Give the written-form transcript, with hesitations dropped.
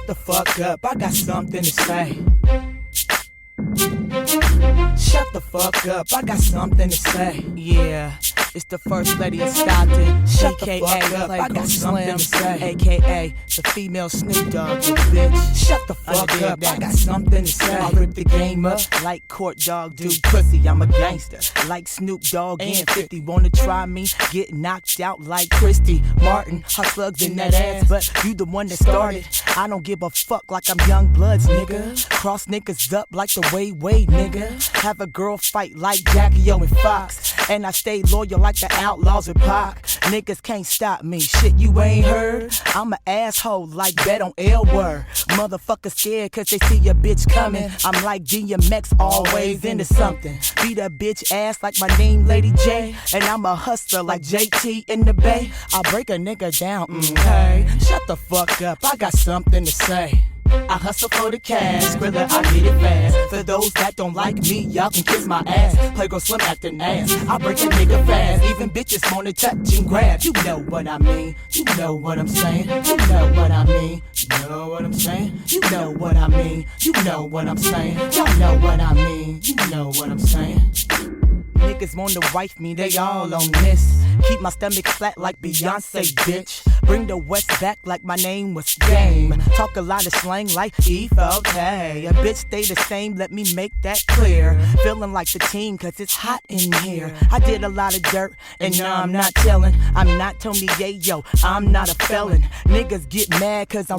the fuck up, I got something to say. Shut the fuck up, I got something to say. Yeah, it's the first lady of Stockton, Shut the aka fuck up, I got something Slim, to say. aka the female Snoop Dogg, you bitch. Shut the fuck Understand up, that. I got something to say. I rip the game up like Court Dog do. Pussy, I'm a gangster like Snoop Dogg and 50. Wanna try me? Get knocked out like Christy Martin. Her slugs in that ass, but you the one that started. I don't give a fuck like I'm Young Bloods, nigga. Cross niggas up like the way, nigga. Have a girl fight like Jackie O and Fox. And I stay loyal like the Outlaws with Pac. Niggas can't stop me, shit you ain't heard. I'm an asshole like Bet on L Word. Motherfuckers scared cause they see your bitch coming. I'm like DMX, always into something. Beat a bitch ass like my name Lady J. And I'm a hustler like JT in the Bay. I'll break a nigga down, Hey, shut the fuck up, I got something to say. I hustle for the cash, Skrilla, I get it fast. For those that don't like me, y'all can kiss my ass. Playgirl Slim acting ass, I break a nigga fast. Even bitches wanna touch and grab. You know what I mean, you know what I'm saying. You know what I mean, you know what I'm saying. You know what I mean, you know what I'm saying. Y'all know what I mean, you know what I'm saying. Niggas wanna wife me, they all on this. Keep my stomach flat like Beyonce, bitch. Bring the West back like my name was Game. Talk a lot of slang like E-okay. A bitch stay the same, let me make that clear. Feeling like the team cause it's hot in here. I did a lot of dirt and now I'm not telling. I'm not Tony Yayo, I'm not a felon. Niggas get mad cause I'm